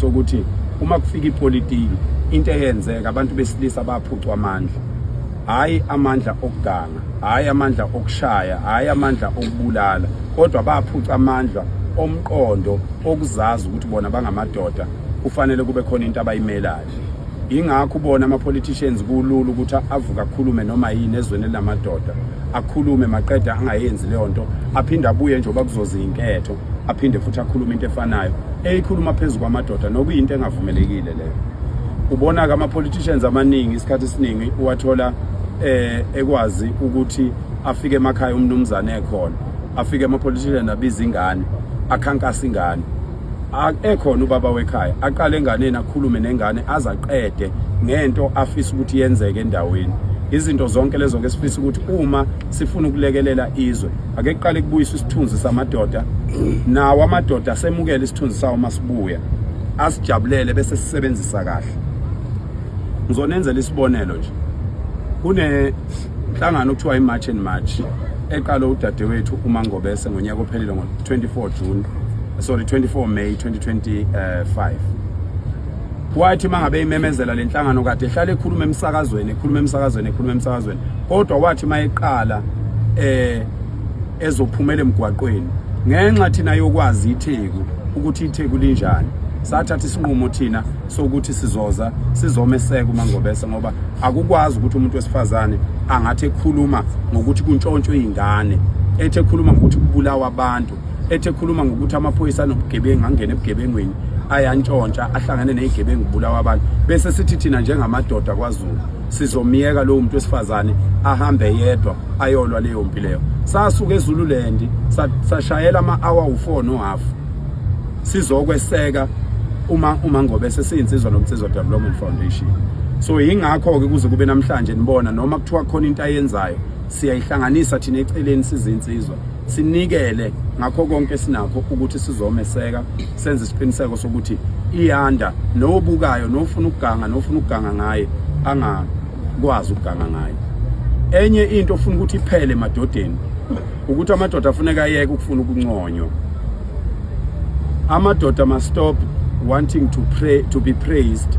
sokuthi uma kufika ipolitiki into eyenzeka abantu besilisa baphucwa amandla, hayi amandla okuganga, hayi amandla okushaya, hayi amandla okubulala, kodwa baphuca amandla omqondo okuzazi ukuthi bona bangamadoda kufanele kube khona into abayimelayo. Ingakho ubona ama-politicians kulula ukuthi avuka akhulume noma yini ezweni lamadoda, akhulume maqeda angayenzi leyo nto, aphinde abuye njengoba kuzoza inketho, aphinde futhi akhulume into efanayo eyikhuluma phezulu kwamadoda, nokuyinto engavumelekile leyo. Ubona ke ama-politicians amaningi isikhathi esiningi uwathola ekwazi ukuthi afike emakhaya umnumzane ekhona, afike ama-politicians abiza ingane, akhankasa ingane, ekhona ubaba wekhaya aqale enganeni akhulume nengane azaqede ngento afisa ukuthi yenzeke endaweni. Izinto zonke lezo ke sifisa ukuthi uma sifuna ukulekelela izwe ake kuqale kubuyiswe isithunzi samadoda, nawo amadoda semukele isithunzi sawo masibuya, asijabulele bese sisebenzisa kahle. Ngizonenzela isibonelo nje, kunenhlangano okuthiwa iMarch and March eqala udadewethu uMangobese ngonyaka ophelile ngo-24 May 2025. Wathi mangabe imemezela lenhlangano kade ehlale ekhuluma emsakazweni, kodwa wathi mayeqala ezophumela emgwaqweni ngenxa thina yokwazi itheku ukuthi itheku linjani, sathatha isinqumo thina sokuthi sizomeseka uMangobese, ngoba akukwazi ukuthi umuntu wesifazane angathi ekhuluma ngokuthi kuntshontsho izingane, ethi ekhuluma ngokuthi kubulawa abantu, ethi ekhuluma ngokuthi amaphoyisa nobugebengu angene ebugebengweni ayantshontsha ahlangane nezigebengu kubulawa abantu, bese sithi thina njengamadoda kwaZulu sizomiyeka lo muntu wesifazane ahambe yedwa ayolwa leyo mpi leyo. Sasuka eZululand sashayela ama-hour u4 no-half sizokweseka uMangobese siyinsizwa nomnsizwa Development Foundation. So yingakho ke kuze kube namhlanje nibona noma kuthiwa khona into ayenzayo siyayihlanganisa thina eceleni sizinsizwa, sinikele ngakho konke sinakho ukuthi sizomeseka, senze isiqiniseko sokuthi iyanda nobukayo nofuna ukuganga ngaye angakwazi ukuganga ngaye. Enye into ofuna ukuthi iphele emadodeni ukuthi amadoda afuneka ayeke ukufuna ukunconywa. Amadoda must stop wanting to be praised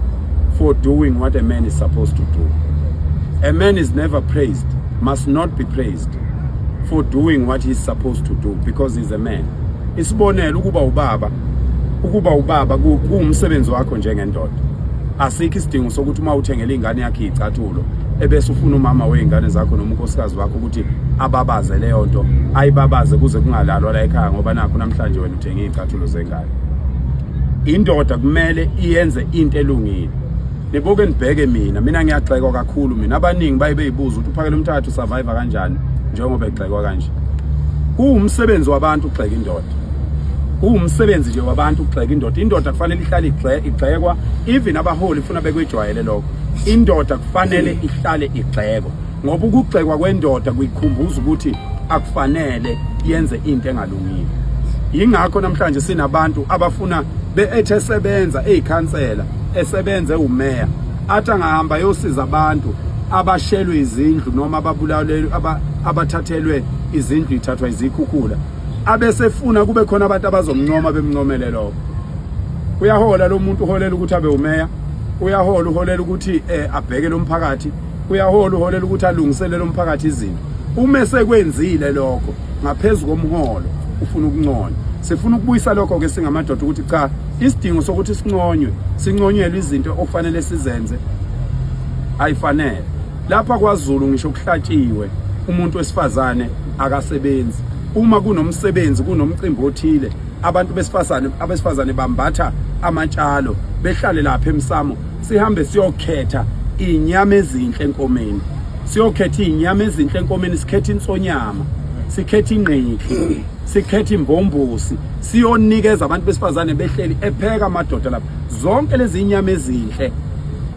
for doing what a man is supposed to do. A man is never praised, must not be praised for doing what he's supposed to do because he's a man. Isibonelo ukuba ubaba kuumsebenzi wakho njengendoda. Asikho isidingo sokuthi uma uthengele ingane yakhe icathulo ebese ufuna umama weingane zakho noma unkosikazi wakho ukuthi ababaze leyo nto, ayibabaze kuze kungalalwa la ekhaya ngoba nakho namhlanje wena uthenga izicathulo zengane. Indoda kumele iyenze into elungile. Niboke nibheke mina ngiyagxekwa kakhulu, mina abaningi bayibuza ukuthi uphakela umthathu survivor kanjani njengoba egxekwa kanje. Kuumsebenzi wabantu ukugxeka indoda. Kuumsebenzi nje wabantu ukugxeka indoda. Indoda kufanele ihlale igxekwa, even abaholi ufuna bekwejwayele lokho. Indoda kufanele ihlale igxekwa ngoba ukugxekwa kwendoda kuyikhumbuza ukuthi akufanele yenze into engalungile. Yingakho namhlanje sinabantu abafuna beethe sebenza ezikhansela, esebenze umeya, athi angahamba yosiza abantu abashelwe izindlu noma ababulawelwe abathathelwe izindlu ithathwa izikhukhula, abesefuna kube khona abantu abazomncoma bemncomele lokho. Uyahola lo muntu uholela ukuthi abe umeya, uyahola uholela ukuthi abheke lo mphakathi, uyahola uholela ukuthi alungisele lo mphakathi izinto. Uma sekwenzile lokho ngaphezulu komholo ufuna ukunconywa. Sifuna ukubuyisa lokho ke singamadoda ukuthi cha, isidingo sokuthi sinconyelwe izinto ofanele sizenze ayifanele. Lapha kwaZulu ngisho kuhlatshiwe umuntu wesifazane akasebenzi. Uma kunomsebenzi kunomcimbi othile, abantu abesifazane bambatha amatshalo behlale lapha emsamo, sihambe siyokhetha inyama ezinhle enkomeni. Siyokhetha inyama ezinhle enkomeni, sikhetha insonyama, sikhetha ingqiki, sikhetha imbombosi, siyonikeza abantu besifazane behleli epheka amadoda lapha. Zonke lezi inyama ezinhle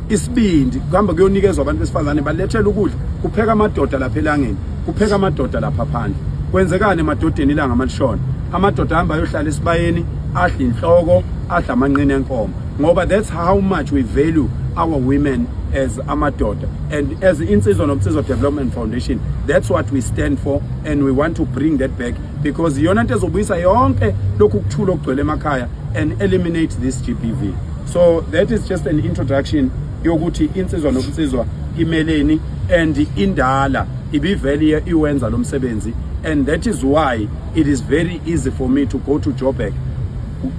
isibindi kuhamba kuyonikezwa abantu besifazane balethela ukudla, kupheka amadoda lapha elangeni, kupheka amadoda lapha phandle. Kwenzekani emadodeni ilanga amalishona? Amadoda ahamba ayohlala esibayeni, adla inhloko, adla amanqine enkomo, ngoba that's how much we value our women as amadoda. And as Insizwa Nomnsizwa Development Foundation, that's what we stand for, and we want to bring that back because yona into ezobuyisa yonke lokhu kuthula okugcwele emakhaya and eliminate this GBV. So that is just an introduction yokuthi insizwa nobunsizwa imeleni and indala ibivele iwenza lo msebenzi, and that is why it is very easy for me to go to Joburg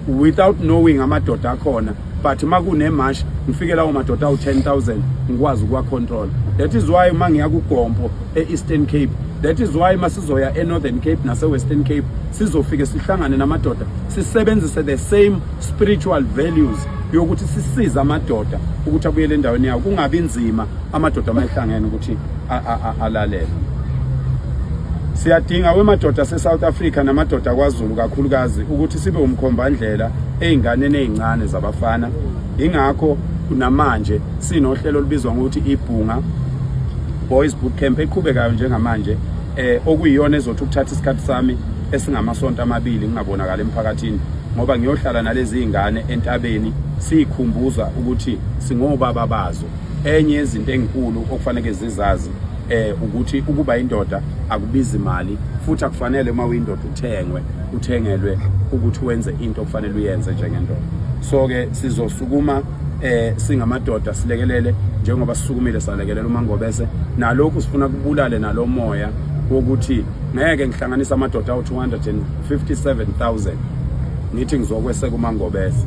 without knowing amadoda akhona, but makune march ngifike lawo madoda u10,000 ngikwazi ukwa control. That is why mangiya ku Gompo eEastern Cape, that is why masizoya eNorthern Cape nase Western Cape sizofike sihlangane namadoda sisebenzise the same spiritual values yokuthi sisiza amadoda ukuthi abuyele endaweni yawo, kungabi nzima amadoda amahlangene ukuthi alalele. Siyadinga wemadoda seSouth Africa namadoda kwaZulu kakhulukazi ukuthi sibe umkhombandlela einganeni ezincane zabafana. Ingakho namanje sinohlelo olubizwa ngokuthi iBhunga Boys Bootcamp eqhubekayo njengamanje, okuyiyona ezothi ukuthatha isikhathi sami esingamasonto amabili ngingabonakala emphakathini, ngoba ngiyohlala nalezi izingane entabeni sikhumbuza ukuthi singobaba bazo. Enye yezinto ezinkulu okufanele zizazi ukuthi ukuba indoda akubizi imali, futhi akufanele uma uyindoda uthengelwe ukuthi wenze into okufanele uyenze njengendoda. So ke sizosukuma singamadoda silekelele njengoba sisukumile salekelela uMangobese, nalokhu sifuna kubulale nalomoya wokuthi ngeke ngihlanganisa amadoda awu257,000 ngithi ngizokweseka uMangobese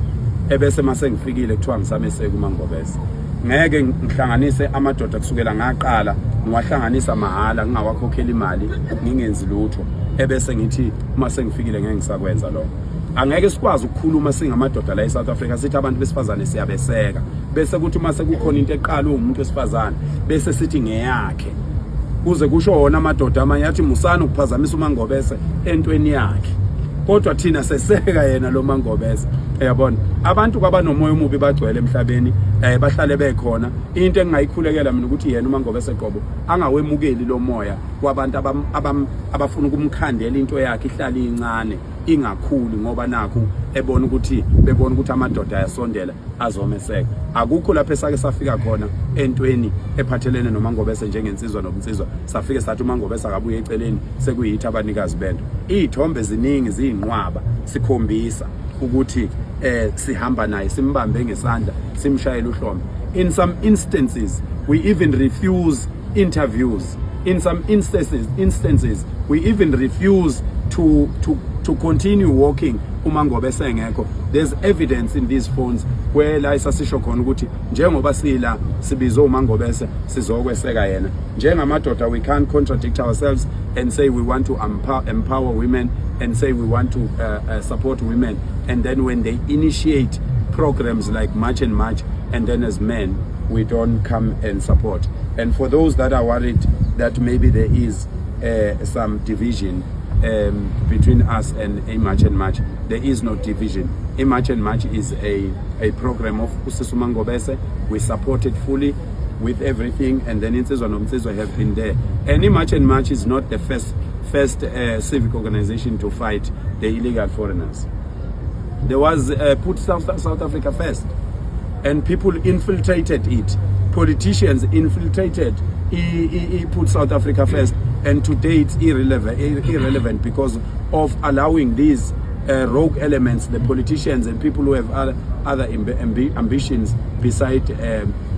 ebese mase ngifikile kuthiwa ngisameseka uMangobese. Ngeke ngihlanganise amadoda kusukela ngaqala ngiwahlanganisa mahala ngingawakhokhela imali ngingenzi lutho ebese ngithi uma sengifikile ngeke ngisakwenza lokho. Angeke sikwazi ukukhuluma singamadoda la eSouth Africa sithi abantu besifazane siyabeseka bese kuthi uma sekukhona into eqala umuntu wesifazane bese sithi ngeyakhe, kuze kusho wona amadoda amanye athi musana ukuphazamisa uMangobese entweni yakhe, kodwa thina seseka yena lo Mangobese. Uyabona abantu kwabanomoya omubi bagcwele emhlabeni, bahlale bekhona. Into engayikhulekela mina ukuthi yena uMangobese Qobo angawemukeli lo moya kwabantu abafuna ukumkhandela into yakhe ihlale incane ingakhuli, ngoba nakho bebona ukuthi amadoda ayasondela azomeseka. Akukho lapho esake safika khona entweni ephathelene noMangobese njengensizwa nobunsizwa safike sathi uMangobese akabuye eceleni sekuyithi abanikazi bento. Izithombe ziningi ziyinqwaba sikhombisa ukuthi sihamba naye simbambe ngesandla simshayela uhlombe. In some instances we even refuse interviews. In some instances we even refuse to continue walking uMangobese engekho. There's evidence in these phones where la isasisho khona ukuthi njengoba sila sibizo uMangobese sizokweseka yena. Njengamadoda we can't contradict ourselves and say we want to empower women and say we want to support women, and then when they initiate programs like March and March, and then as men we don't come and support. And for those that are worried that maybe there is some division between us and March and March, there is no division. March and March is a program of Usisi Mangobese. We support it fully with everything, and then Insizwa Nomsizwa have been there. And March and March is not the first civic organization to fight the illegal foreigners. There was Put South Africa First, and people infiltrated it. Politicians infiltrated Put South Africa First, and today it's irrelevant because of allowing these rogue elements, the politicians and people who have other ambitions beside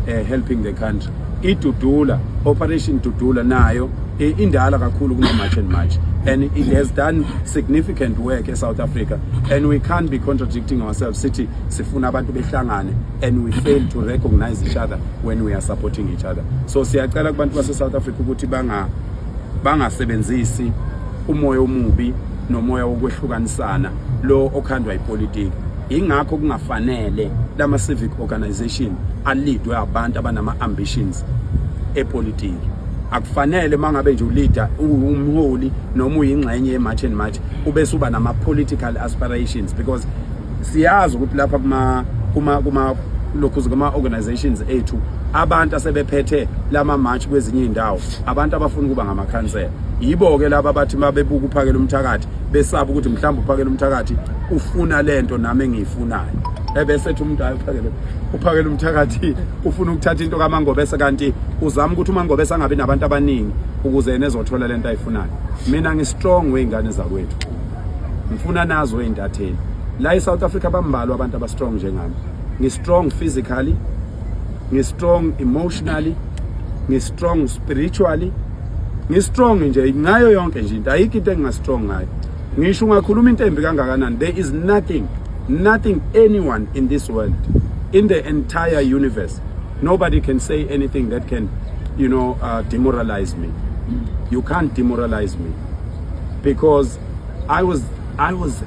helping the country. Operation Tutula nayo indala kakhulu kuna March and March, and it has done significant work in South Africa, and we can't be contradicting ourselves sithi sifuna abantu behlangane and we fail to recognize each other when we are supporting each other. So siyacela kubantu base South Africa ukuthi bangasebenzisi umoya omubi nomoya wokwehlukanisana lo okhandwa ipolitiki. Ingakho kungafanele lama civic organization alidwe abantu abanama ambitions epolitiki. Akufanele mangabe nje uleader umholi noma uyingxenye yeMarch and March ubese uba nama political aspirations, because siyazi ukuthi lapha kuma lokhu kuma organizations ethu abantu asebephethe lama march kwezinye indawo, abantu abafuna kuba ngamakhansela. Yibo ke laba bathi mabebuka uphakela umthakathi besaba ukuthi mhlawumbe uphakela umthakathi ufuna lento nami engiyifunayo, ebese ethi umuntu uphakela umthakathi ufuna ukuthatha into kaMangobese kanti uzama ukuthi uMangobese angabe nabantu abaningi ukuze yena ezothola lento ayifunayo. Mina ngistrong weingane zakwethu, ngifuna nazo eintatheli la eSouth Africa bambalwa abantu abastrong njengami. ngi-strong physically, ngi-strong emotionally, ngi-strong spiritually, ngi-strong nje ngayo yonke nje into, ayikho into enginga-strong ngayo. Ngisho ungakhuluma into embi kangakanani, there is nothing anyone in this world, in the entire universe, nobody can say anything that can, demoralize me. You can't demoralize me, because I was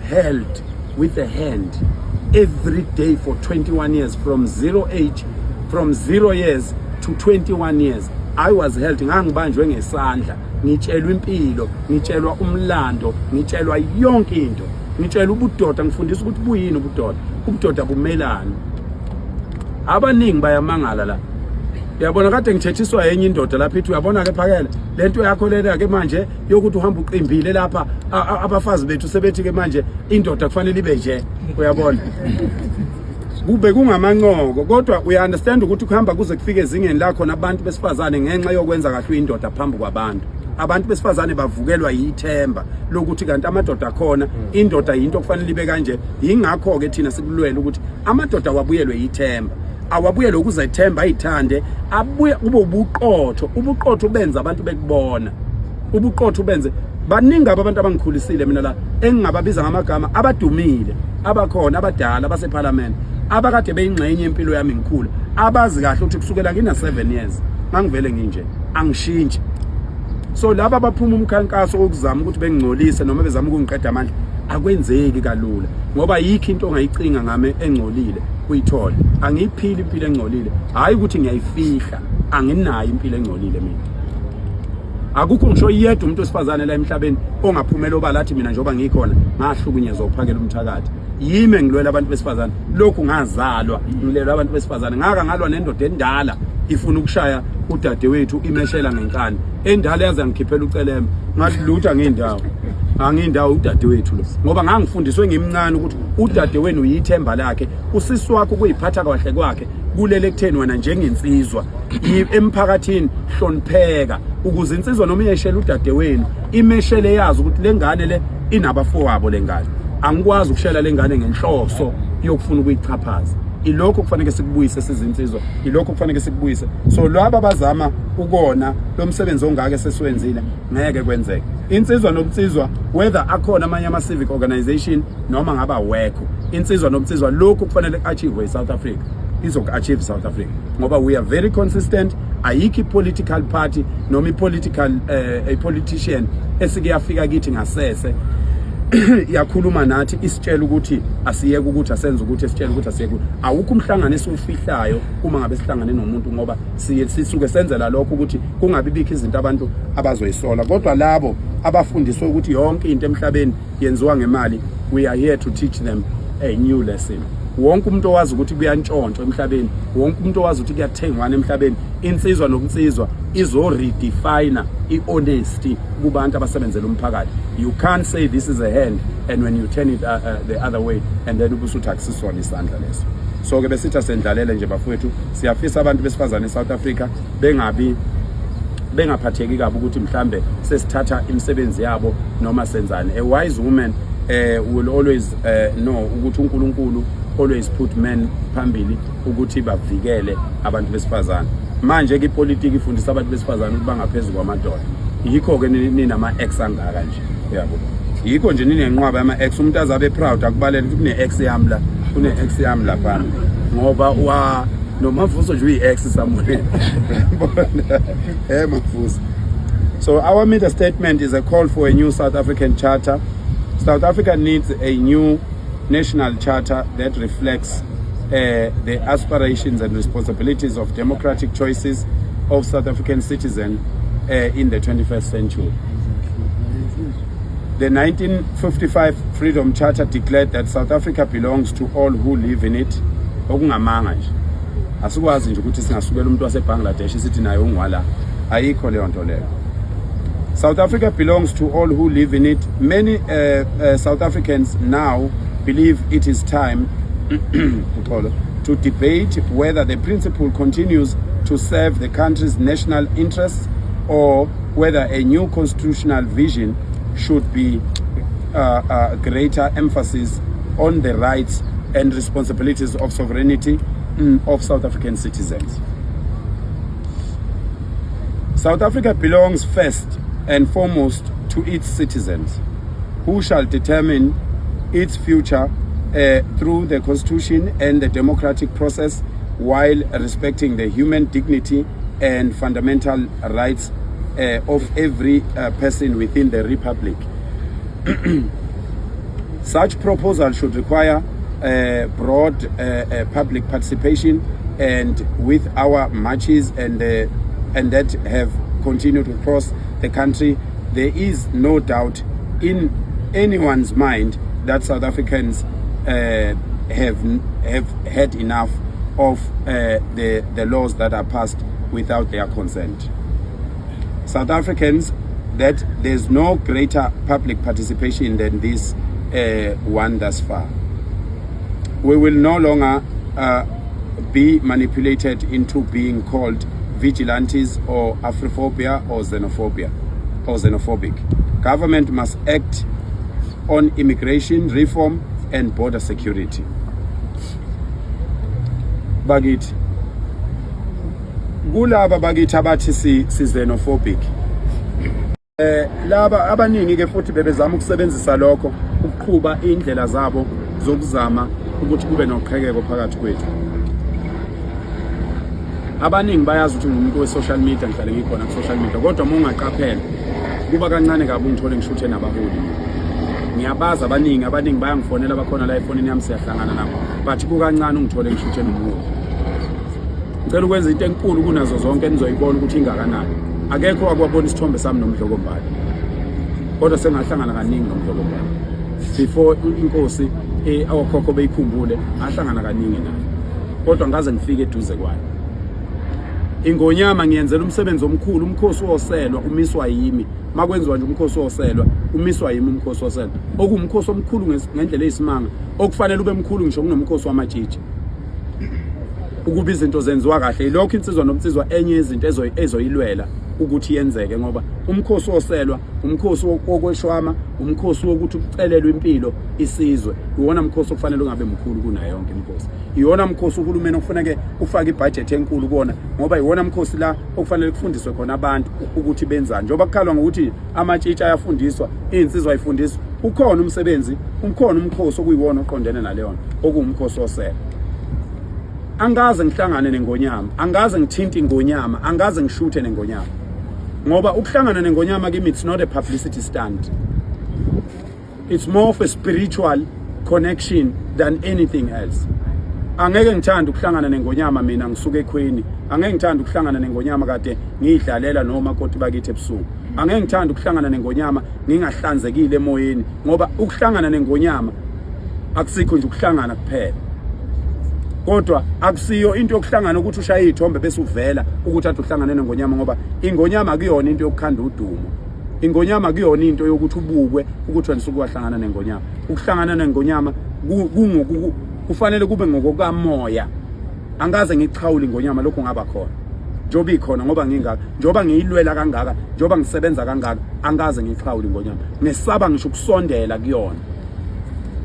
held with a hand every day for 21 years, from 0 years to 21 years. I was held, ngangibanjwe ngesandla, ngitshelwa impilo, ngitshelwa umlando, ngitshelwa yonke into, ngitshelwa ubudoda, ngifundisa ukuthi buyini ubudoda bumelana. Abaningi bayamangala la. Uyabona kade ngithethiswa yenye indoda lapha ithi uyabona ke phakela lento yakho lena ke manje yokuthi uhamba uqimbile lapha abafazi bethu sebethi ke manje indoda kufanele ibe nje, uyabona. Kube kungamanqoko, kodwa uya understand ukuthi kuhamba kuze kufike ezingeni lakho nabantu besifazane ngenxa yokwenza kahle indoda phambi kwabantu. Abantu besifazane bavukelwa yithemba lokuthi kanti amadoda khona, indoda into kufanele ibe kanje. Yingakho ke thina sikulwela ukuthi amadoda wabuyelwe yithemba, awabuyele ukuzethemba, ayithande, abuye kube ubuqotho benza abantu bekubona, ubuqotho benze. Baningi abantu abangikhulisile mina la engingababiza ngamagama, abadumile, abakhona, abadala, baseparliament, abakade beyingxenye impilo yami ngikhula, abazi kahle ukuthi kusukela kina 7 years ngangivele nginje, angishintshi. So laba baphuma umkhankaso okuzama ukuthi bengingcolise noma bezama ukungiqeda amandla, akwenzeki kalula, ngoba yikho into ongayicinga ngame engcolile uyithola. Angiyiphili impilo engcolile, hayi ukuthi ngiyayifihla, anginayo impilo engcolile mina. Akukho ngisho yedwa umuntu osifazane la emhlabeni ongaphumela obalathi mina njoba ngikhona ngahlukunyezwa ukuphakela umthakathi. Yime ngilwela abantu besifazane, lokhu ngazalwa ngilela abantu besifazane. Ngaka ngalwa nendoda endala ifuna ukushaya udadewethu imeshela ngenkani, endala yaze ngikhiphela ucelembe, ngathi lutha ngendawo, angindawo udadewethu lo, ngoba ngangifundiswe ngimncane ukuthi udadewenu uyithemba lakhe, usisi wakho kuyiphatha kahle kwakhe kulele kutheni wena njengensizwa emphakathini hlonipheka, ukuze insizwa noma iyeshela udadewenu imeshele yazi ukuthi lengane le inabafowabo lengane. Angikwazi ukushela lengane ngenhloso yokufuna ukuyichaphaza. Ilokho kufanele sikubuyise sizinsizwa, ilokho kufanele sikubuyise. So laba bazama ukona lo msebenzi ongake sesiwenzile ngeke kwenzeke. Insizwa nobunsizwa, whether akhona amanye ama civic organization noma ngaba wekho, insizwa nobunsizwa lokho kufanele achieve eSouth Africa, izoku-achieve South Africa, ngoba we are very consistent. Ayikho political party noma a politician esikuyafika kithi ngasese yakhuluma nathi isitshela ukuthi asiyeke ukuthi asenze ukuthi esitshela ukuthi asiyeke. Awukho umhlangano esifihlayo uma ngabe sihlangane nomuntu, ngoba sisuke senzela lokho ukuthi kungabi bikho izinto abantu abazoyisola, kodwa labo abafundiswe ukuthi yonke into emhlabeni yenziwa ngemali, we are here to teach them a new lesson. Wonke umuntu owazi ukuthi kuyantshontsho emhlabeni, wonke umuntu owazi ukuthi kuyathengwana emhlabeni, insizwa nokunsizwa izo redefine i-honesty kubantu abasebenzela umphakathi. You can't say this is a hand and when you turn it the other way and then ubusuthi akusisona isandla leso. So ke besithi sendlalele nje bafowethu, siyafisa abantu besifazane eSouth Africa bengaphatheki kabi ukuthi mhlambe sesithatha imisebenzi yabo noma senzane. A wise woman will always know ukuthi uNkulunkulu always put men phambili ukuthi bavikele abantu besifazane. Manje ke ipolitiki ifundisa abantu besifazane ukuthi bangaphezulu kwamadoda. Yikho ke ninama ex angaka nje, uyabo. Yikho nje ninenqwaba yama ex, umuntu azabe proud akubalele ukuthi kune ex yami la, kune ex yami lapha, ngoba noma mvuso nje uyi-ex somewhere. Mafuso. So our media statement is a call for a new South African charter. South Africa needs a new national charter that reflects the aspirations and responsibilities of democratic choices of South African citizens in the 21st century. The 1955 Freedom Charter declared that South Africa belongs to all who live in it. Okungamanga nje. Asikwazi nje ukuthi singasukela umuntu waseBangladesh sithi naye ungwala. Ayikho leyo nto leyo. South Africa belongs to all who live in it. Many South Africans now believe it is time to debate whether the principle continues to serve the country's national interests or whether a new constitutional vision should be greater emphasis on the rights and responsibilities of sovereignty of South African citizens. South Africa belongs first and foremost to its citizens, who shall determine its future through the Constitution and the democratic process, while respecting the human dignity and fundamental rights of every person within the Republic. Such proposal should require broad public participation, and with our marches and that have continued across the country, there is no doubt in anyone's mind that South Africans have had enough of the laws that are passed without their consent. South Africans, that there's no greater public participation than this one thus far. We will no longer be manipulated into being called vigilantes or Afrophobia or xenophobic. Government must act on immigration reform and border security. Bakithi kulaba bakithi abathi si xenophobic, laba abaningi ke futhi bebezama ukusebenzisa lokho ukuqhuba indlela zabo zokuzama ukuthi kube noqhekeko phakathi kwethu. Abaningi bayazi ukuthi ngumuntu we social media, ngihlale ngikhona ku social media, kodwa uma ungaqaphela kuba kancane kabi ngithole ngishuthe nabaholi. Ngiyabaza abaningi bayangifonela bakhona la efonini yami, siyahlangana nabo, bathi kukancane ungithole ngishuthe nomuntu. Ngicela ukwenza into enkulu kunazo zonke enizoyibona ukuthi ingakanani. Akekho akwabona isithombe sami nomdlokombali, kodwa sengahlangana kaningi nomdlokombali. Before inkosi awokhokho beyikhumbule, ahlangana kaningi naye, kodwa ngaze ngifike eduze kwayo. Ingonyama ngiyenzela umsebenzi omkhulu, umkhosi woselwa umiswa yimi. Makwenziwa nje umkhosi woselwa umiswa yimi, umkhosi woselwa okumkhosi omkhulu ngendlela eyisimanga, okufanele ube mkhulu ngisho kunomkhosi wamatshitshi. Ukuba izinto zenziwa kahle, lokho insizwa nomsizwa enye izinto ezoyilwela ukuthi yenzeke, ngoba umkhosi woselwa umkhosi wokweshwama, umkhosi wokuthi ucelelwe impilo isizwe, iwona mkhosi okufanele ungabe mkhulu kunayo yonke imikhosi. Iwona mkhosi uhulumeni okufanele ufake ibudget enkulu kuona, ngoba iwona mkhosi la okufanele kufundiswe khona abantu ukuthi benzani. Njoba kukhalwa ngokuthi amatshitshi ayafundiswa, insizwa ayifundiswa, ukhona umsebenzi, ukhona umkhosi okuyiwona oqondene naleyo okuwumkhosi woselwa. Angaze ngihlangane nengonyama, angaze ngithinta ingonyama, angaze ngishuthe nengonyama, ngoba ukuhlangana nengonyama kimi it's not a publicity stunt. It's more of a spiritual connection than anything else. Angeke ngithanda ukuhlangana nengonyama mina ngisuka ekhweni, angeke ngithanda ukuhlangana nengonyama kade ngidlalela noma kodwa bakithi ebusuku. Angeke ngithanda ukuhlangana nengonyama ngingahlanzekile emoyeni, ngoba ukuhlangana nengonyama akusikho nje ukuhlangana kuphela, kodwa akusiyo into yokuhlangana ukuthi ushaye izithombe bese uvela ukuthi athi uhlangane nengonyama, ngoba ingonyama akuyona into yokukhanda udumo. Ingonyama akuyona into yokuthi ubukwe ukuthi wena usuku wahlangana nengonyama. Ukuhlangana nengonyama kufanele kube ngokukamoya. Angaze ngichawule ingonyama lokho ngaba khona, njoba ikhona ngoba ngingaka, njoba ngiyilwela kangaka, njoba ngisebenza kangaka, angaze ngichawule ingonyama. Nesaba ngisho ukusondela kuyona,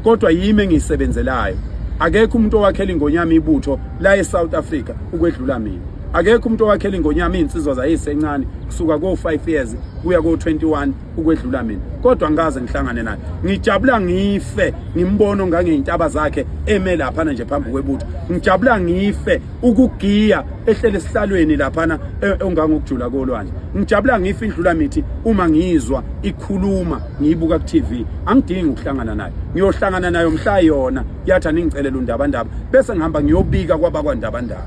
kodwa yimi engiyisebenzelayo. Akekho umuntu owakhela ingonyama ibutho la eSouth Africa ukwedlula mina. Akekho umuntu owakhela ingonyama insizwa zayisencane kusuka ko 5 years kuya ko 21 ukwedlula mina, kodwa ngaze ngihlangane naye. Ngijabula ngife ngimbono ngangeyintaba zakhe eme lapha nje phambi kwebutho. Ngijabula ngife ukugiya ehlele esihlalweni lapha ongangokujula kolwandle. Ngijabula ngife indlula mithi uma ngizwa ikhuluma ngiyibuka ku TV. Angidingi ukuhlangana naye, ngiyohlangana nayo mhla yona yathi aningicelela undabandaba bese ngihamba ngiyobika kwabakwandabandaba.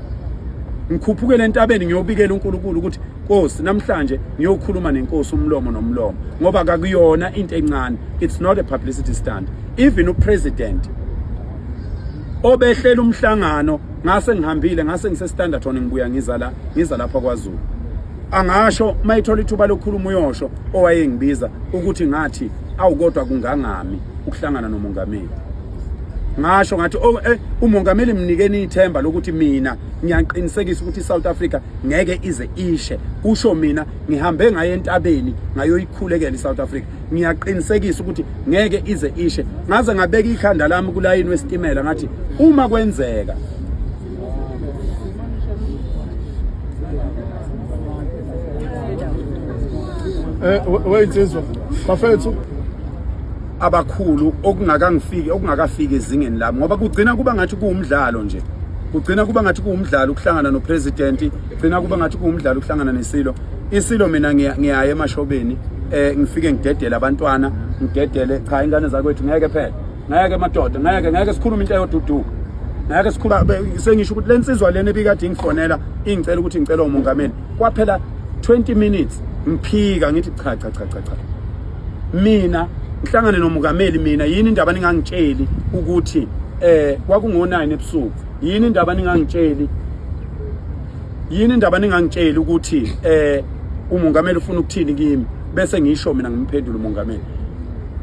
Ngikhuphukele entabeni ngiyobikela uNkulunkulu ukuthi Nkosi namhlanje ngiyokhuluma nenkosi umlomo nomlomo, ngoba akuyona into encane. It's not a publicity stunt. Even upresident obehlela umhlangano ngase ngihambile, ngase ngisestandard ngibuya ngiza lapha kwaZulu, angasho mayithola ithuba lokukhuluma uyosho owayengibiza ukuthi ngathi awukodwa kungangami ukuhlangana nomongameli. ngasho ngathi umongameli mnikeni ithemba lokuthi mina ngiyaqinisekisa ukuthi iSouth Africa ngeke ize ishe. Kusho mina ngihambe ngaye entabeni ngayoyikhulekela iSouth Africa. Ngiyaqinisekisa ukuthi ngeke ize ishe. Ngaze ngabeka ikhanda lami kulayini wesitimela ngathi uma kwenzeka wey'nsizwa bafethu abakhulu okungakafiki ezingeni lami ngoba kugcina kuba ngathi kuwumdlalo nje. Kugcina kuba ngathi kuwumdlalo ukuhlangana nopresident, kugcina kuba ngathi kuwumdlalo ukuhlangana nesilo. Isilo mina ngiyaye emashobeni ngifike ngidedele abantwana, ngidedele cha ingane zakwethu ngeke phela. Ngeke madoda, ngeke sikhuluma into eyodudu. Ngeke sikhuluma sengisho ukuthi lensizwa lena ebikade ngifonela ingicela ukuthi ngicela umongameli. Kwaphela 20 minutes ngiphika ngithi cha. Mina ngihlangane nomongameli mina yini indaba ningangitsheli ukuthi kwakungo9 ebusuku. Yini indaba ningangitsheli ukuthi umongameli ufuna ukuthini kimi bese ngisho mina ngimphendula umongameli.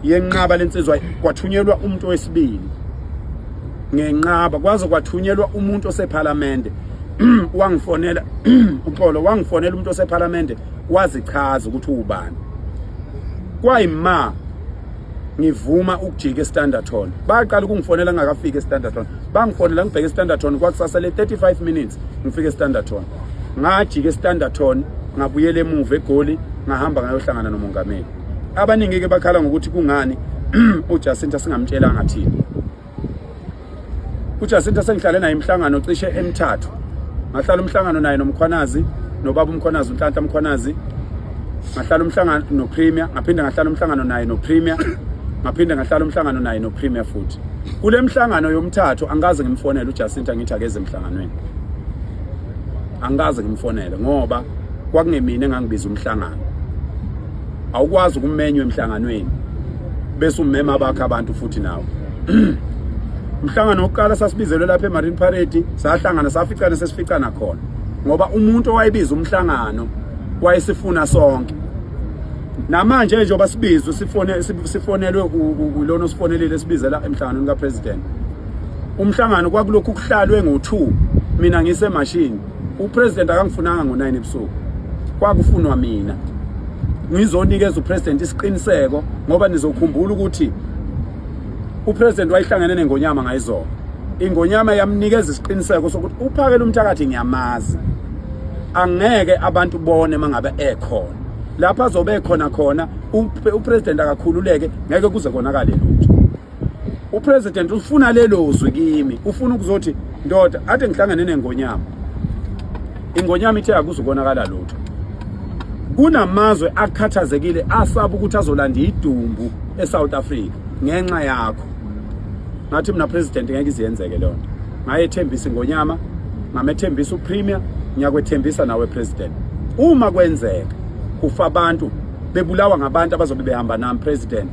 Yenqaba lensizwa kwathunyelwa umuntu wesibili. Ngenqaba kwaze kwathunyelwa umuntu oseParliament wangifonela uxolo wangifonela umuntu oseParliament wazichaza ukuthi ubani. Kwayima ngivuma ukujika eStanderton. Baqala ukungifonela ngakafika eStanderton. Bangifonela ngibheke eStanderton kwakusasele 35 minutes ngifike eStanderton. Ngajika eStanderton ngabuyela emuva eGoli ngahamba ngayohlangana nomongameli. Abaningi ke bakhala ngokuthi kungani uJacinta singamtshelanga thina. uJacinta sengihlale naye imhlangano cishe emithathu. Ngahlala umhlangano naye noMkhwanazi, nobaba uMkhwanazi, uNhlanhla Mkhwanazi. Ngahlala umhlangano noPremier, ngaphinde ngahlala umhlangano naye noPremier, ngaphinde ngahlala umhlangano naye noPremier futhi. Kule mhlangano yomthathu angaze ngimfonele uJacinta ngithi akeze emhlanganweni. Angaze ngimfonele ngoba kwakungemina engangibiza umhlangano. Awukwazi ukumenywa emhlanganweni bese umema bakhe abantu futhi nawe. Umhlangano wokuqala sasibizelwe lapha eMarine Parade, sahlangana saficana sesificana khona ngoba umuntu owayebiza umhlangano wayesifuna sonke. Namanje njengoba sibizwe sifonelwe ulona osifonelile sibizela emhlanganweni kaPresident. Umhlangano kwakulokhu kuhlalwe ngo2 mina ngisemashini. UPresident akangifunanga ngo9 ebusuku. Kwakufunwa mina. Ngizonikeza uPresident isiqiniseko ngoba nizokhumbula ukuthi uPresident wayihlangene neNgonyama ngayizona. INgonyama yamnikeza isiqiniseko sokuthi uphakela umthakathi ngiyamazi. Angeke abantu bone mangabe ekhona. Lapha azobe ekhona uPresident akakhululeke ngeke kuze konakale lutho. UPresident ufuna lelozwi kimi, ufuna ukuzothi ndoda ade ngihlangene neNgonyama. INgonyama ithe akuzukonakala lutho. Kunamazwe akhathazekile asaba ukuthi azolanda idumbu eSouth Africa ngenxa yakho. Ngathi mina President ngeke iziyenzeke le nto. Ngayethembisa iNgonyama, ngamethembisa uPremier, ngiyakwethembisa nawe President. Uma kwenzeka kufa abantu bebulawa ngabantu abazobe behamba nami President,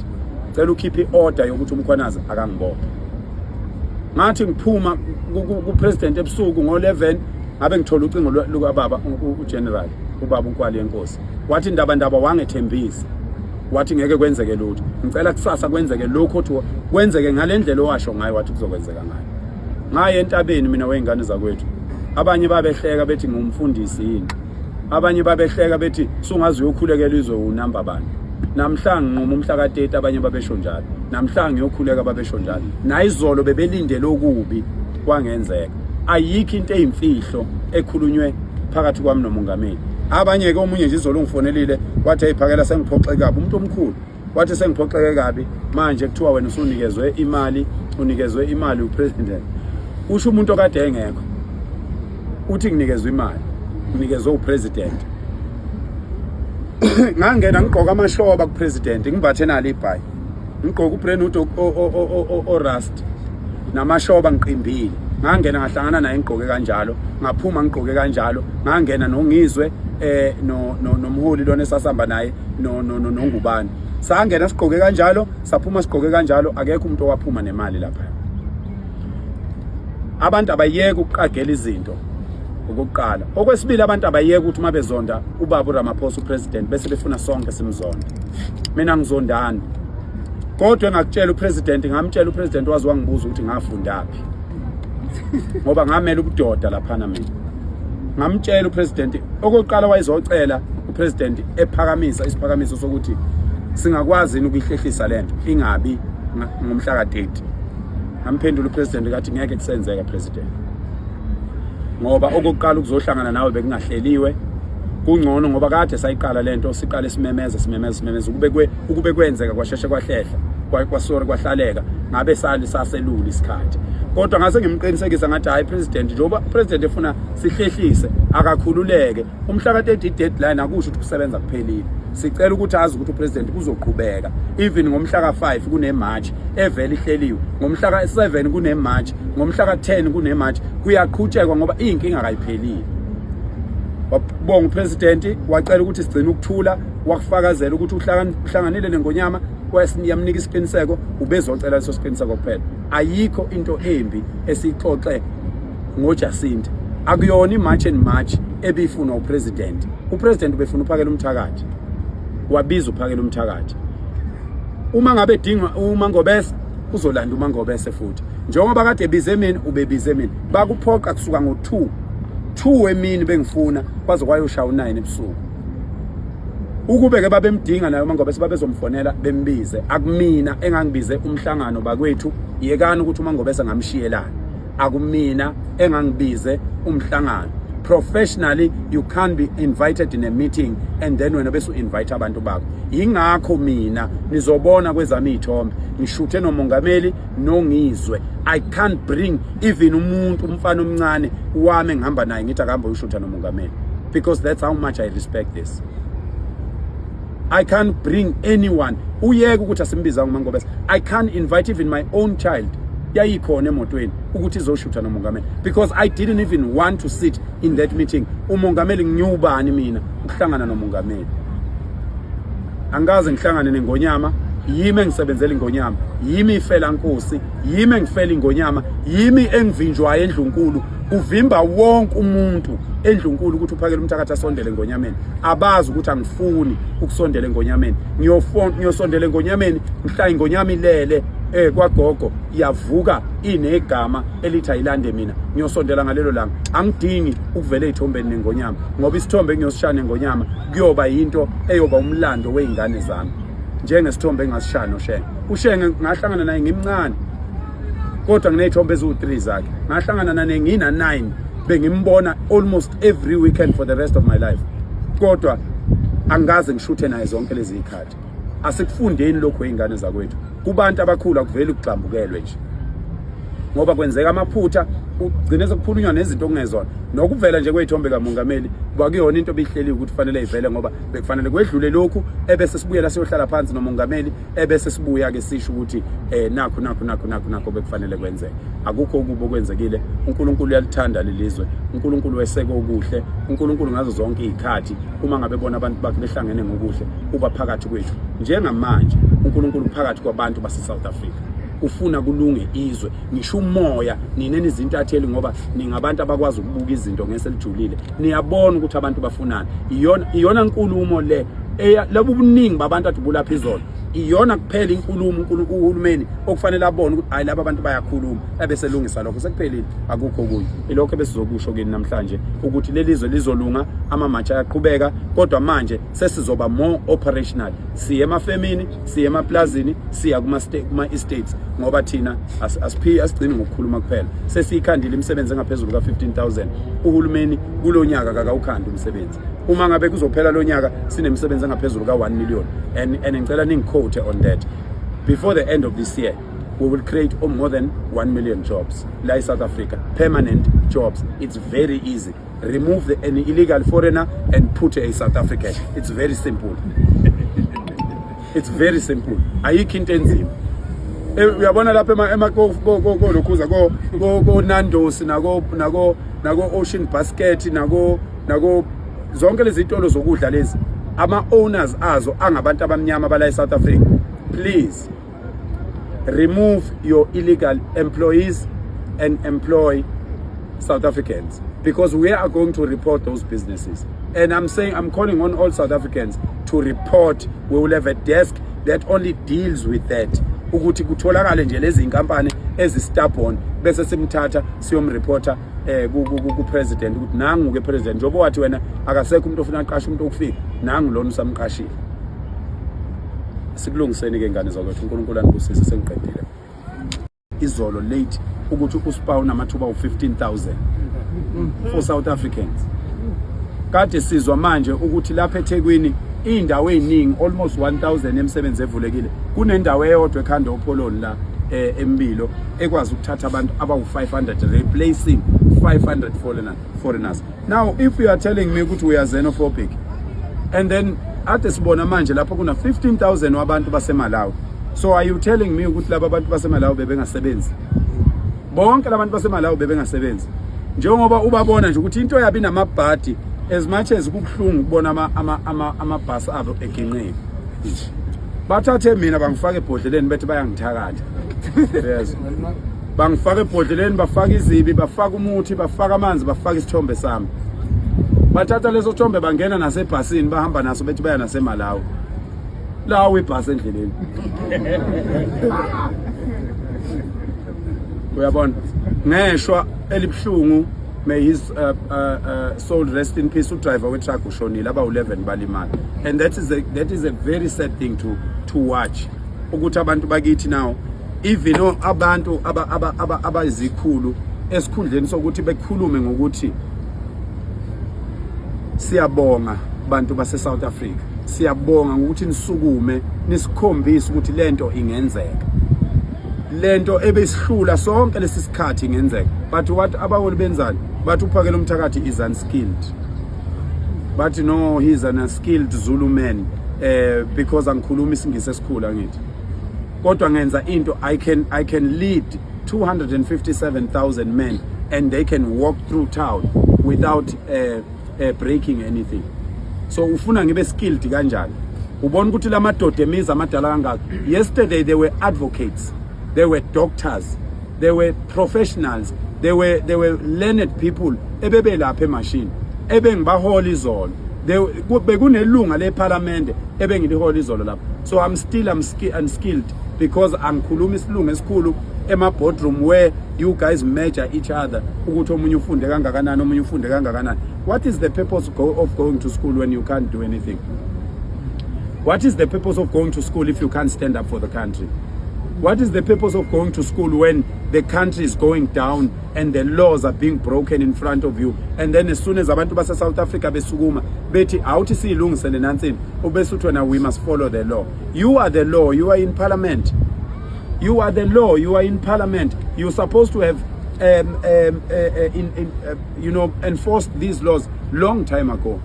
cela ukhiphe iorder yokuthi uMkhwanazi akangibophe. Ngathi ngiphuma kuPresident ebusuku ngo11 ngabe ngithola ucingo lukababa uGeneral ubaba uNkwali yenkosi. Wathi indaba wangethembisa. Wathi ngeke kwenzeke lutho. Ngicela kusasa kwenzeke lokho othi kwenzeke ngalendlela owasho ngayo wathi kuzokwenzeka ngayo. Ngaye entabeni mina weyingane zakwethu. Abanye babehleka bethi ngumfundisi yini. Abanye babehleka bethi sungazi uyokhulekela izwe unamba bani. Namhlanje nqoma umhla ka30 abanye babesho njalo. Namhlanje ngiyokhuleka babesho njalo. Nayizolo bebelindele okubi kwangenzeka. Ayikho into eyimfihlo ekhulunywe phakathi kwami nomongameli. Abanye ke omunye nje izolo ngifonelile wathi ayiphakela sengiphoxeke kabi umuntu omkhulu. Wathi sengiphoxeke kabi manje kuthiwa wena usunikezwe imali uPresident. Usho umuntu okade engekho. Uthi nginikezwe imali. Nginikezwe uPresident. Ngangena ngigqoka amashoba kuPresident ngimbathe nalo ibhayi. Ngigqoka uBrenud oRust namashoba ngiqimbile. Ngangena ngahlangana naye ngigqoke kanjalo, ngaphuma ngigqoke kanjalo, ngangena nongizwe nomholi lona esasihamba naye noNgubani. Sangena sigqoke kanjalo, saphuma sigqoke kanjalo, akekho umuntu owaphuma nemali lapha. Abantu abayeke ukuqagela izinto okokuqala. Okwesibili abantu abayeke ukuthi mabezonda ubaba uRamaphosa uPresident bese befuna sonke simzonda. Mina ngizondani. kodwa ngakutshela upresident ngamtshela upresident wazi wangibuza ukuthi ngafundaphi ngoba ngamela ubudoda laphana mina ngamtshela upresident okokuqala wayezocela upresident ephakamisa isiphakamiso sokuthi singakwazi ukuyihlehlisa lento ingabi ngomhla ka-30 ngamphendula upresident kathi ngeke kusenzeka president ngoba okokuqala ukuzohlangana nawe bekungahleliwe kungcono ngoba kade sayiqala lento siqale simemeza ukube kwenzeka kwasheshe kwahlehla kwasori kwahlaleka ngabe saselula isikhathi kodwa ngase ngimqinisekisa ngathi hayi president njoba president efuna sihlehlise akakhululeke umhla ka-30 deadline akusho ukuthi kusebenza kuphelile sicela ukuthi azi ukuthi upresident kuzoqhubeka even ngomhla ka-5 kunemarch evele ihleliwe ngomhla ka-7 kunemarch ngomhla ka-10 kunemarch kuyaqhutshekwa ngoba inkinga akayiphelile wabonga upresident wacela ukuthi sigcine ukuthula wakufakazela ukuthi uhlanganile neNgonyama kwasiyamnika isiqiniseko ubezocela leso siqiniseko kuphela ayikho into embi esixoxe ngoJacinta akuyona imarch and march ebifuna upresident ubefuna uphakela umthakathi wabiza uphakela umthakathi uma ngabe edinga uMangobese uzolanda uMangobese futhi njengoba kade ebize mina ubebize mina bakuphoqa kusuka ngo2 emini bengifuna kwaze kwayoshaya u9 ebusuku ukube ke babemdinga nayo uMangobese babezomfonela bembize akumina engangibize umhlangano bakwethu yekani ukuthi uMangobese ngamshiyelana akumina engangibize umhlangano professionally you can't be invited in a meeting and then wena bese invite abantu bakho ingakho mina nizobona kwezami ithombe ngishuthe nomongameli nongizwe I can't bring even umuntu umfana omncane wami ngihamba naye ngithi akahamba uyishutha nomongameli because that's how much I respect this. I can't bring anyone uyeke ukuthi asimbiza uMangobese I can't invite even my own child yayikhona emotweni ukuthi izoshutha nomongameli because I didn't even want to sit in that meeting umongameli nginyubani mina ukuhlangana nomongameli angaze ngihlangane neNgonyama yimi engisebenzela iNgonyama yimi ifela Nkosi yimi engifela iNgonyama yimi engivinjwayo eNdlunkulu uvimba wonke umuntu eNdlunkulu ukuthi uphakele umthakathi asondele eNgonyameni abazi ukuthi angifuni ukusondela eNgonyameni ngiyosondela eNgonyameni mhla iNgonyama ilele kwagogo yavuka inegama elithi ayilande mina ngiyosondela ngalelo langa angidingi ukuvela ezithombeni neNgonyama ngoba isithombe engiyosishaya neNgonyama kuyoba into eyoba umlando weingane zami njengesithombe engasishaya noShenge uShenge ngahlangana naye ngimncane kodwa nginezithombe ezu3 zakhe ngahlangana naye ngina 9 bengimbona almost every weekend for the rest of my life kodwa angaze ngishuthe naye zonke lezi izikhathi asikufundeni lokho eingane zakwethu kubantu abakhulu akuveli ukugxambukelwe nje ngoba kwenzeka amaphutha ugcine sekukhulunywa nezinto okungezona nokuvela nje kwezithombe kamongameli kwakuyona into ebihleli ukuthi fanele ivele ngoba bekufanele kwedlule lokhu ebese sibuyela siyohlala phansi nomongameli ebese sibuya ke sisho ukuthi nakho bekufanele kwenzeke akukho ukubo kwenzekile uNkulunkulu uyalithanda lelizwe uNkulunkulu weseke okuhle uNkulunkulu ngazo zonke izikhathi uma ngabe bona abantu bakhe behlangene ngokuhle uba phakathi kwethu njengamanje uNkulunkulu phakathi kwabantu base South Africa ufuna kulunge izwe ngisho umoya nineni izintatheli ngoba ningabantu abakwazi ukubuka izinto ngeselijulile niyabona ukuthi abantu bafunana iyona nkulumo le labo buningi babantu athubula phezolo iyona kuphela inkulumo uhulumeni okufanele abone ukuthi hayi laba abantu bayakhuluma ebese lungisa lokho sekuphelile akukho kuyo ilokho besizokusho kini namhlanje ukuthi lelizwe lizolunga amamatcha ayaqhubeka kodwa manje sesizoba more operational siye emafemini siye emaplazini siya kuma estates ngoba thina asigcini ngokukhuluma kuphela sesiyikhandile imisebenzi engaphezulu ka15,000 uhulumeni kulonyaka akawukhanda umsebenzi uma ngabe kuzophela lo nyaka sinemisebenzi engaphezulu ka1 million and ngicela ningiquote on that before the end of this year we will create more than 1 million jobs like South Africa permanent jobs it's very easy remove an illegal foreigner and put a South African it's very simple it's very simple ayikho into enzima uyabona lapha lokhuza ko Nando's nako Ocean Basket nako zonke lezi zitolo zokudla lezi ama owners azo angabantu abamnyama bala eSouth Africa please remove your illegal employees and employ South Africans because we are going to report those businesses and I'm calling on all South Africans to report. We will have a desk that only deals with that ukuthi kutholakale nje lezi inkampani ezi-stubborn bese simthatha siyomreporta ku president ukuthi nangu ke president njobo wathi wena akasekho umuntu ofuna aqashe umuntu okufika nangu lona usamqashile. Sikulungiseni ke ngane zakwethu uNkulunkulu anibusise sengiqedile. Izolo late ukuthi uSpa unamathuba u-15,000 for South Africans. Kade sizwa manje ukuthi lapha eThekwini indawo eziningi almost 1,000 emsebenzi evulekile. Kunendawo eyodwa ekhanda opholoni la eMbilo ekwazi ukuthatha abantu abawu500 replacing 500 foreigners. Now if you are telling me ukuthi we are xenophobic and then ade sibona manje lapho kuna 15,000 wabantu baseMalawi, so are you telling me ukuthi laba abantu baseMalawi bebengasebenzi? Bonke labantu baseMalawi bebengasebenzi njengoba ubabona nje ukuthi into yabi namabhadi as much as kubhlungu ukubona amabhasi abo eginqile. Bathathe mina bangifaka ebhodleleni bethi bayangithakatha. Yes. Bangifaka ebhodleleni bafaka izibi bafaka umuthi bafaka amanzi bafaka isithombe sami. Bathatha leso sithombe bangena nasebhasini bahamba naso bethi baya naseMalawi. Lawo ibhasi endleleni. Uyabona ngeshwa elibhlungu. May his soul rest in peace. Driver we truck ushonile aba-11 balimala, and that is a very sad thing to watch. Ukuthi abantu bakithi now even abantu abayizikhulu esikhundleni sokuthi bekhulume ngokuthi siyabonga bantu base South Africa, siyabonga ngokuthi nisukume nisikhombise ukuthi lento ingenzeka, lento ebesihlula sonke lesisikhathi ingenzeka. But what abaholi benzani bathi uphakela umthakathi is unskilled, but no, he's an unskilled Zulu man because angikhuluma isingisi esikhulu angithi. Kodwa ngenza into, I can lead 257,000 men and they can walk through town without breaking anything. So ufuna ngibe skilled kanjani? Ubona ukuthi lamadoda emiza amadala kangaka. Yesterday they were advocates, they were doctors, they were professionals, they were learned people ebebelapha emashini ebengibahola izolo. Bekunelunga leParliament ebengilihola izolo lapha. So I'm still unskilled because angikhuluma isilungu esikhulu ema boardroom where you guys measure each other ukuthi omunye ufunde kangakanani omunye ufunde kangakanani. What is the purpose of going to school when you can't do anything? What is the purpose of going to school if you can't stand up for the country? What is the purpose of going to school when the country is going down and the laws are being broken in front of you? And then as soon as abantu base South Africa besukuma bethi awuthi silungisele nansini ubesuthiwa na we must follow the law. You are the law, you are in parliament. You are the law, you are in parliament. You're supposed to have enforced these laws long time ago.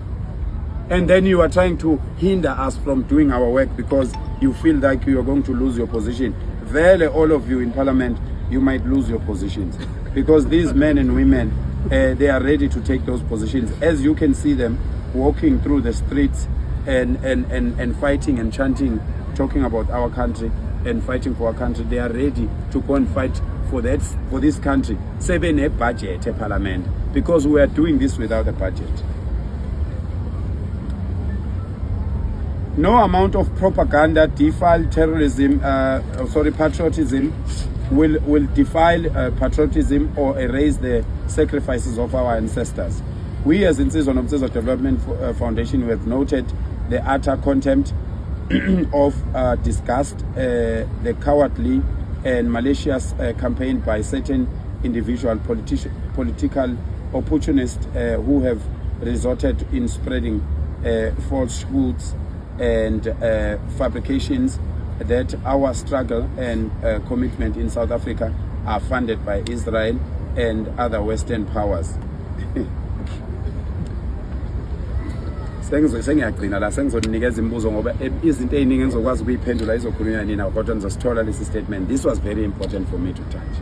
And then you are trying to hinder us from doing our work because you feel like you are going to lose your position. Very all of you in parliament, you might lose your positions because these men and women, they are ready to take those positions. As you can see them walking through the streets and fighting and chanting, talking about our country and fighting for our country. They are ready to go and fight for this country. Seben a budget, a parliament, because we are doing this without a budget. No amount of propaganda defile terrorism, patriotism will defile patriotism or erase the sacrifices of our ancestors. We as Insizwa Nomsizwa Development Foundation, we have noted the utter contempt of disgust, the cowardly and malicious campaign by certain individual political opportunists who have resorted in spreading falsehoods and fabrications that our struggle and commitment in South Africa are funded by Israel and other Western powers. Sengiyagcina la sengizonikeza imibuzo ngoba izinto eziningi engizokwazi ukuyiphendula izokhulunywa nina kodwa ngizosithola lesi statement. This was very important for me to touch.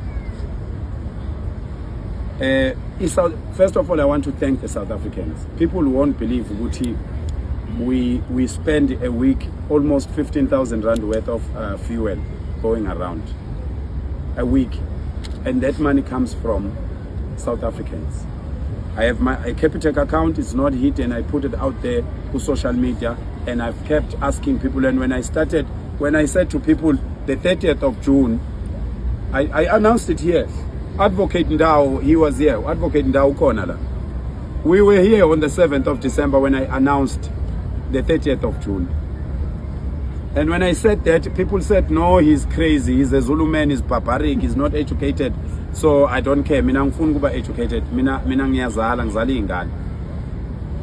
First of all, I want to thank the South Africans. People won't believe ukuthi we spend a week almost 15,000 rand worth of fuel going around a week, and that money comes from South Africans. I have my Capitec account, it's not hidden, I put it out there to social media, and I've kept asking people, and when I started when I said to people the 30th of June, I announced it here. Advocate Ndao, he was here. Advocate Ndao Konala. We were here on the 7th of December when I announced the 30th of June. And when I said that, people said, no, he's crazy. He's a Zulu man, he's barbaric, he's not educated. So I don't care. Mina ngifuna kuba educated. Mina ngiyazala, ngizala ingane.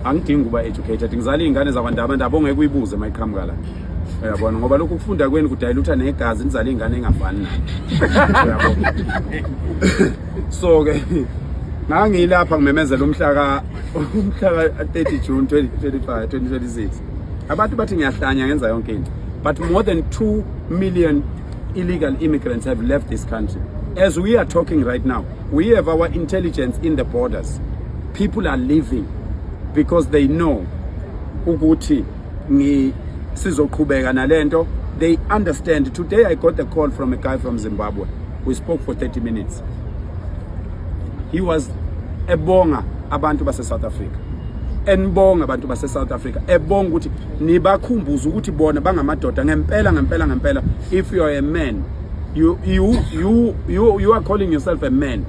Angidingi kuba educated. Ngizala ingane zabantu abantu ongekuyibuze mayiqhamuka la. Uyabona ngoba lokhu kufunda kweni kudayilutha negazi nizala ingane engafani nani. Uyabona. So ke ngangilapha ngimemezela umhla ka 30 June 2025 2026. Abantu bathi ngiyahlanya ngenza yonke into. But more than 2 million illegal immigrants have left this country. As we are talking right now, we have our intelligence in the borders. People are leaving because they know ukuthi sizoqhubeka nalento. They understand. Today I got a call from a guy from Zimbabwe. We spoke for 30 minutes. He was ebonga abantu base South Africa. Enbonga abantu base South Africa. Ebonga ukuthi nibakhumbuza ukuthi bona bangamadoda ngempela. If you are a man, you are calling yourself a man,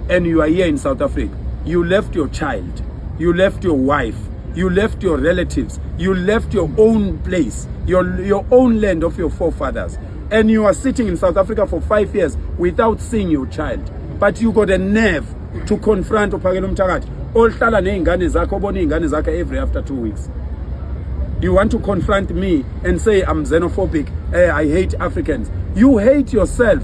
and you are here in South Africa. You left your child, you left your wife, you left your relatives, you left your own place, your own land of your forefathers, and you are sitting in South Africa for 5 years without seeing your child. But you got a nerve to confront uPhakela Mthakathi ohlala neingane zakho obona ingane zakhe every after 2 weeks. You want to confront me and say I'm xenophobic, I hate Africans. You hate yourself.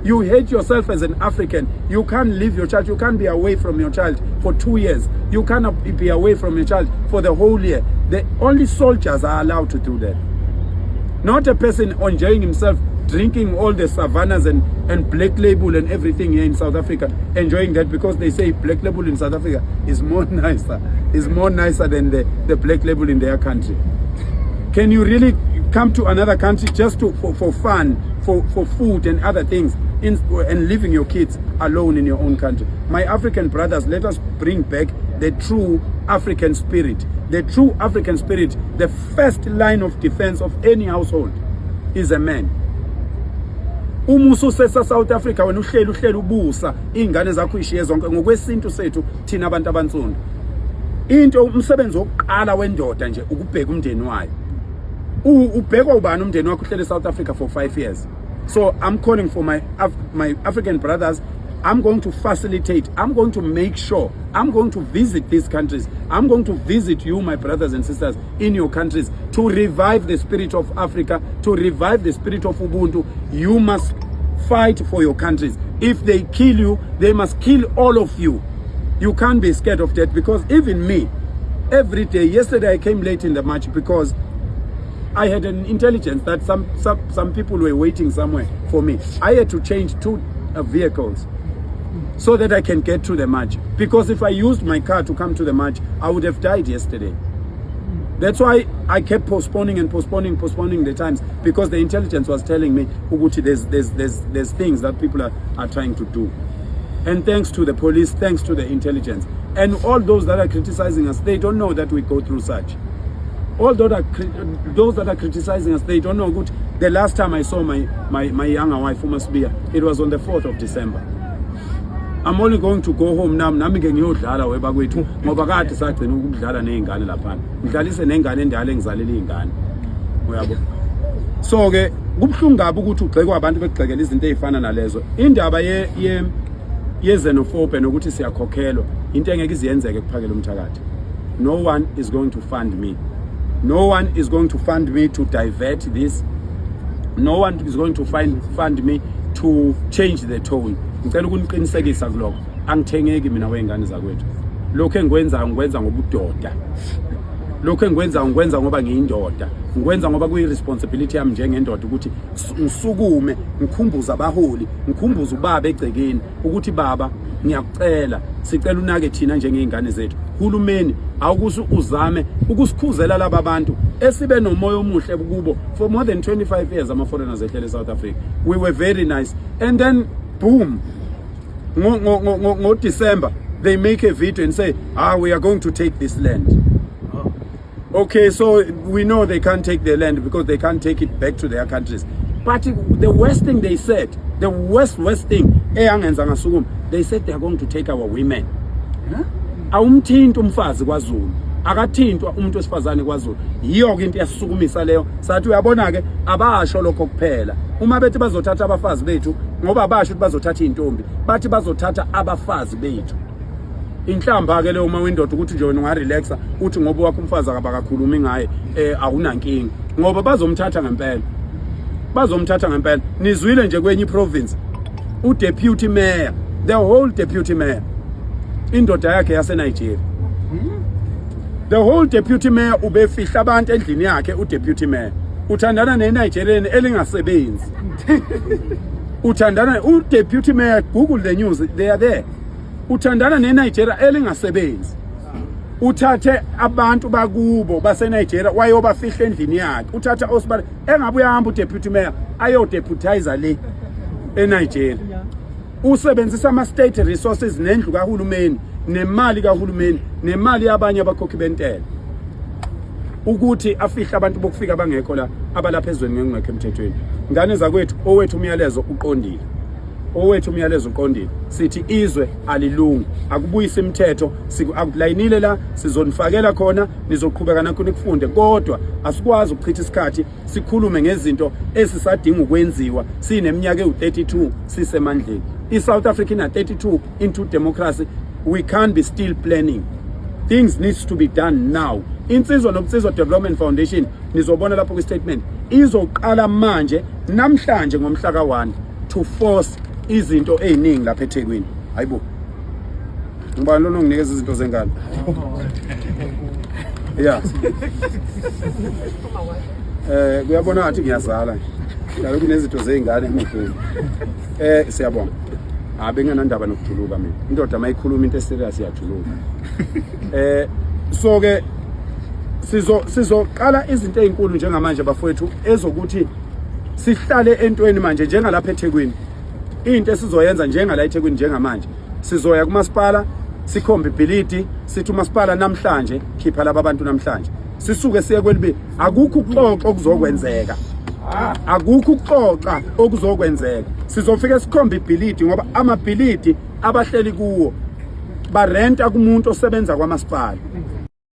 You hate yourself as an African. You can't leave your child. You can't be away from your child for 2 years. You cannot be away from your child for the whole year. The only soldiers are allowed to do that. Not a person enjoying himself, drinking all the savannas and black label and everything here in South Africa, enjoying that because they say black label in South Africa is more nicer. Is more nicer than the black label in their country. Can you really come to another country just for fun, for food and other things, and leaving your kids alone in your own country? My African brothers, let us bring back the true African spirit. The true African spirit, the first line of defense of any household is a man. Umusu sesa South Africa wena uhleli ubusa ingane zakho ishiye zonke ngokwesintu sethu thina abantu abantsundu. Into umsebenzi wokuqala wendoda nje ukubheka umndeni wayo. Ubheka ubani umndeni wakho uhleli South Africa for 5 years. So I'm calling for my African brothers. I'm going to facilitate. I'm going to make sure. I'm going to visit these countries. I'm going to visit you, my brothers and sisters, in your countries to revive the spirit of Africa, to revive the spirit of Ubuntu. You must fight for your countries. If they kill you, they must kill all of you. You can't be scared of that, because even me, every day, yesterday I came late in the march because I had an intelligence that some people were waiting somewhere for me. I had to change 2 vehicles so that I can get to the march. Because if I used my car to come to the march, I would have died yesterday. That's why I kept postponing the times, because the intelligence was telling me, Uguti, there's things that people are trying to do. And thanks to the police, thanks to the intelligence. And all those that are criticizing us, they don't know that we go through such. All those that are criticizing us, they don't know. Good. The last time I saw my younger wife, Umasbia, it was on the 4th of December. I'm only going to go home now. Nami ngiyodlala webakwethu ngoba kade sagcina ukudlala nezingane lapha. Ngidlalise nengane endala engizalele izingane. Uyabo. So ke kubhlungu kabi ukuthi ugxekwa abantu begxekela izinto ezifana nalezo. Indaba ye xenophobia nokuthi siyakhokhelwa into engeke iziyenzeke kuPhakela Mthakathi. No one is going to fund me. No one is going to fund me to divert this. No one is going to fund me to change the tone. Ngicela ukuniqinisekisa kuloko. Angithengeki mina wengane zakwethu. Lokho engikwenza ngikwenza ngobudoda. Lokho engikwenza ngoba ngiyindoda. Ngikwenza ngoba kuyi-responsibility yami njengendoda ukuthi ngisukume, ngikhumbuza abaholi, ngikhumbuza ubaba egcekeni ukuthi baba ngiyakucela, sicela unake thina njengezingane zethu. Hulumeni awukuthi uzame ukusikhuzela laba bantu esibe nomoya omuhle kubo. For more than 25 years ama foreigners ehlele South Africa. We were very nice, and then boom, December they make a video and say, we are going to take this land. Okay, so we know they can't take their land because they can't take it back to their countries. But the worst thing they said, the worst thing, they said they are going to take our women. Awumthinta umfazi kwaZulu, akathintwa umuntu wesifazane kwaZulu. Yiyo ke into yasisukumisa leyo. Sathi uyabona ke abasho lokho kuphela. Uma bethi bazothatha abafazi bethu ngoba basho ukuthi bazothatha intombi, bathi bazothatha abafazi bethu. Inhlamba ke leyo uma windoda ukuthi nje wena ungarelaxa uthi ngoba wakho umfazi akabakakhulumi ngaye awunankingi ngoba bazomthatha ngempela. Bazomthatha ngempela. Nizwile nje kwenye province uDeputy Mayor, the whole Deputy Mayor indoda yakhe yase Nigeria. The whole Deputy Mayor ubefihla abantu endlini yakhe uDeputy Mayor. Uthandana neNigerian elingasebenzi. Uthandana uDeputy Mayor, Google the news, they are there. Uthandana neNigeria elingasebenzi. Uthathe abantu bakubo base Nigeria wayobafihla endlini yakhe. Uthatha osibala engabe uyahamba uDeputy Mayor ayodeputizer le eNigeria. Usebenzisa ama state resources nendlu kahulumeni nemali kahulumeni nemali yabanye abakhokhi bentela ukuthi afihla abantu bokufika bangekho la abalapha ezweni ngengekho emthethweni. Ngane zakwethu owethu umyalezo uqondile. Owethu umyalezo uqondile. Sithi izwe alilungu, akubuyisa imithetho, akulayinile la sizonifakela khona nizoqhubeka nakho nikufunde kodwa asikwazi ukuchitha isikhathi sikhulume ngezinto esisadinga ukwenziwa sineminyaka ewu32 sisemandleni. South Africa na 32 into democracy. We can't be still planning. Things needs to be done now. Insizwa nobunsizwa Development Foundation nizobona lapho kwi-statement izoqala manje namhlanje ngomhla ka1 to force izinto eziningi lapha eThekwini. Hayibo. Ngibani lona onginikeza izinto zengane? Yeah. Kuyabona ngathi ngiyazala. La kunezinto zezingane emehlweni. Siyabonga. Bengenandaba nokujuluka mina. Indoda mayikhuluma into eserious iyajuluka. So ke sizoqala izinto ezinkulu njengamanje bafowethu ezokuthi sihlale entweni manje njengalapha eThekwini. Into esizoyenza njengala eThekwini njengamanje. Sizoya kumasipala, sikhombe ibhilidi, sithi umasipala namhlanje khipha laba abantu namhlanje. Sisuke siye kwelibi, akukho ukuxoxa okuzokwenzeka. Akukho ukuxoxa okuzokwenzeka. Sizofika sikhombe ibhilidi ngoba amabhilidi abahleli kuwo barenta kumuntu osebenza kwamasipala.